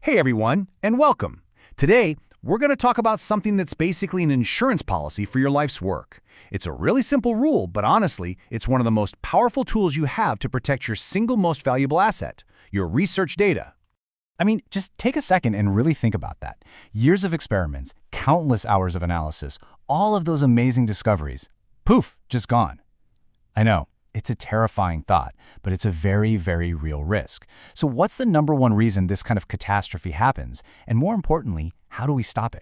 Hey everyone, and welcome. Today, we're going to talk about something that's basically an insurance policy for your life's work. It's a really simple rule, but honestly, it's one of the most powerful tools you have to protect your single most valuable asset, your research data. I mean, just take a second and really think about that. Years of experiments, countless hours of analysis, all of those amazing discoveries. Poof, just gone. I know. It's a terrifying thought, but it's a very, very real risk. So what's the number one reason this kind of catastrophe happens? And more importantly, how do we stop it?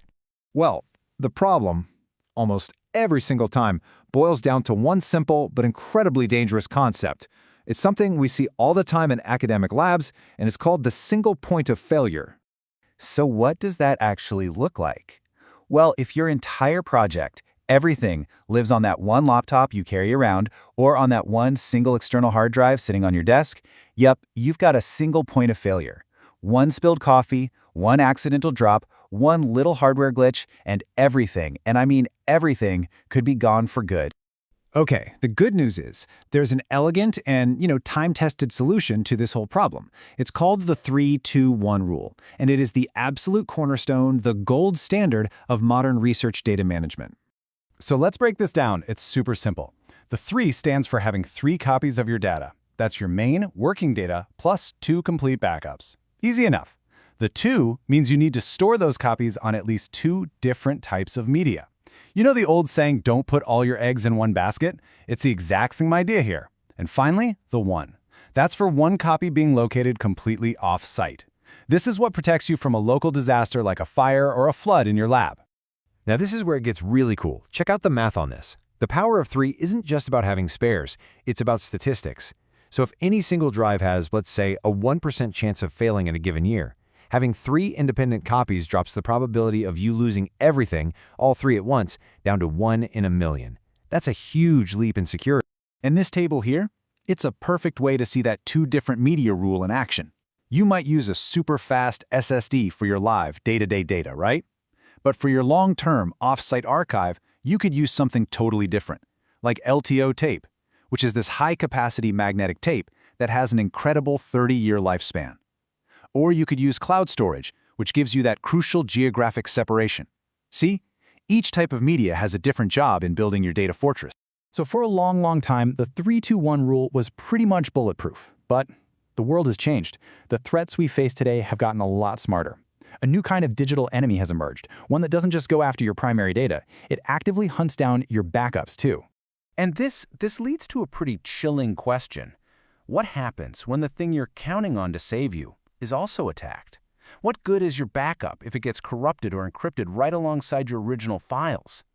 Well, the problem, almost every single time, boils down to one simple but incredibly dangerous concept. It's something we see all the time in academic labs, and it's called the single point of failure. So what does that actually look like? Well, if your entire project, everything, lives on that one laptop you carry around or on that one single external hard drive sitting on your desk, yep, you've got a single point of failure. One spilled coffee, one accidental drop, one little hardware glitch, and everything, and I mean everything, could be gone for good. Okay, the good news is there's an elegant and, time-tested solution to this whole problem. It's called the 3-2-1 rule, and it is the absolute cornerstone, the gold standard of modern research data management. So let's break this down. It's super simple. The 3 stands for having 3 copies of your data. That's your main, working data, plus 2 complete backups. Easy enough. The 2 means you need to store those copies on at least 2 different types of media. You know the old saying, don't put all your eggs in one basket? It's the exact same idea here. And finally, the 1. That's for one copy being located completely off-site. This is what protects you from a local disaster like a fire or a flood in your lab. Now this is where it gets really cool. Check out the math on this. The power of 3 isn't just about having spares, it's about statistics. So if any single drive has, let's say, a 1% chance of failing in a given year, having 3 independent copies drops the probability of you losing everything, all 3 at once, down to 1 in a million. That's a huge leap in security. In this table here, it's a perfect way to see that 2 different media rule in action. You might use a super fast SSD for your live, day-to-day data, right? But for your long-term, off-site archive, you could use something totally different, like LTO tape, which is this high-capacity magnetic tape that has an incredible 30-year lifespan. Or you could use cloud storage, which gives you that crucial geographic separation. See? Each type of media has a different job in building your data fortress. So for a long, long time, the 3-2-1 rule was pretty much bulletproof. But the world has changed. The threats we face today have gotten a lot smarter. A new kind of digital enemy has emerged, one that doesn't just go after your primary data, it actively hunts down your backups too. And this leads to a pretty chilling question. What happens when the thing you're counting on to save you is also attacked? What good is your backup if it gets corrupted or encrypted right alongside your original files?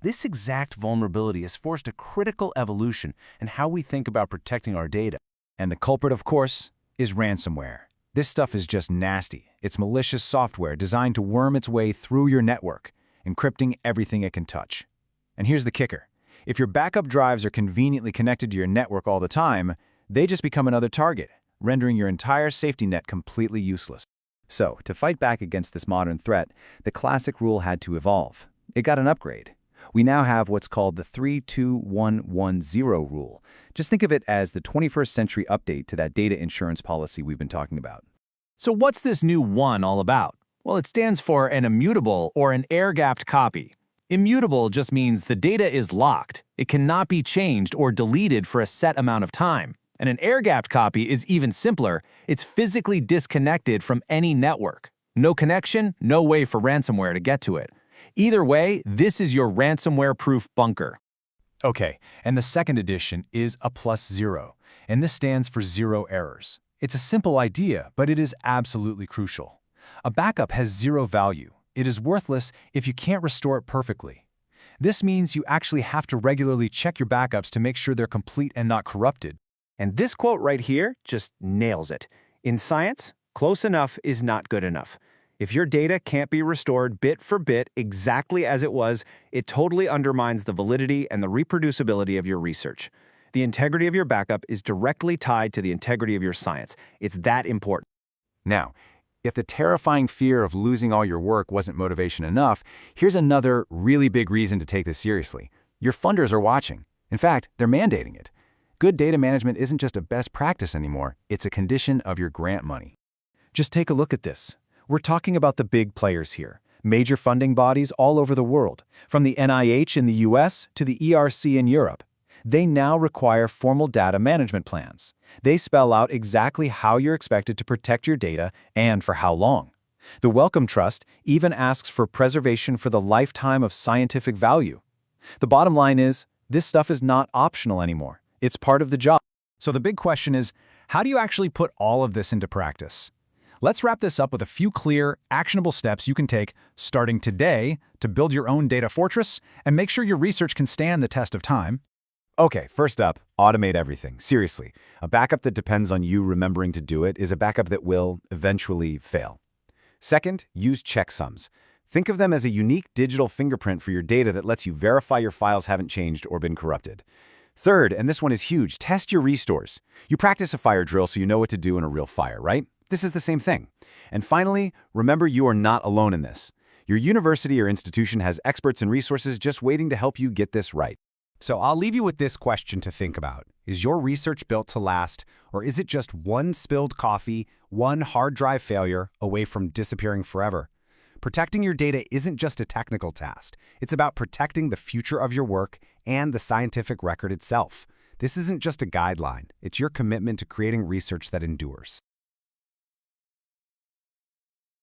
This exact vulnerability has forced a critical evolution in how we think about protecting our data. And the culprit, of course, is ransomware. This stuff is just nasty. It's malicious software designed to worm its way through your network, encrypting everything it can touch. And here's the kicker. If your backup drives are conveniently connected to your network all the time, they just become another target, rendering your entire safety net completely useless. So, to fight back against this modern threat, the classic rule had to evolve. It got an upgrade. We now have what's called the 3-2-1-1-0 rule. Just think of it as the 21st century update to that data insurance policy we've been talking about. So what's this new 1 all about? Well, it stands for an immutable or an air-gapped copy. Immutable just means the data is locked. It cannot be changed or deleted for a set amount of time. And an air-gapped copy is even simpler. It's physically disconnected from any network. No connection, no way for ransomware to get to it. Either way, this is your ransomware-proof bunker. Okay, and the second edition is a +0, and this stands for 0 errors. It's a simple idea, but it is absolutely crucial. A backup has 0 value. It is worthless if you can't restore it perfectly. This means you actually have to regularly check your backups to make sure they're complete and not corrupted. And this quote right here just nails it. In science, close enough is not good enough. If your data can't be restored bit for bit exactly as it was, it totally undermines the validity and the reproducibility of your research. The integrity of your backup is directly tied to the integrity of your science. It's that important. Now, if the terrifying fear of losing all your work wasn't motivation enough, here's another really big reason to take this seriously. Your funders are watching. In fact, they're mandating it. Good data management isn't just a best practice anymore, it's a condition of your grant money. Just take a look at this. We're talking about the big players here, major funding bodies all over the world, from the NIH in the US to the ERC in Europe. They now require formal data management plans. They spell out exactly how you're expected to protect your data and for how long. The Wellcome Trust even asks for preservation for the lifetime of scientific value. The bottom line is, this stuff is not optional anymore. It's part of the job. So the big question is, how do you actually put all of this into practice? Let's wrap this up with a few clear, actionable steps you can take starting today to build your own data fortress and make sure your research can stand the test of time. Okay, first up, automate everything. Seriously, a backup that depends on you remembering to do it is a backup that will eventually fail. Second, use checksums. Think of them as a unique digital fingerprint for your data that lets you verify your files haven't changed or been corrupted. Third, and this one is huge, test your restores. You practice a fire drill so you know what to do in a real fire, right? This is the same thing. And finally, remember you are not alone in this. Your university or institution has experts and resources just waiting to help you get this right. So I'll leave you with this question to think about. Is your research built to last, or is it just one spilled coffee, one hard drive failure away from disappearing forever? Protecting your data isn't just a technical task. It's about protecting the future of your work and the scientific record itself. This isn't just a guideline. It's your commitment to creating research that endures.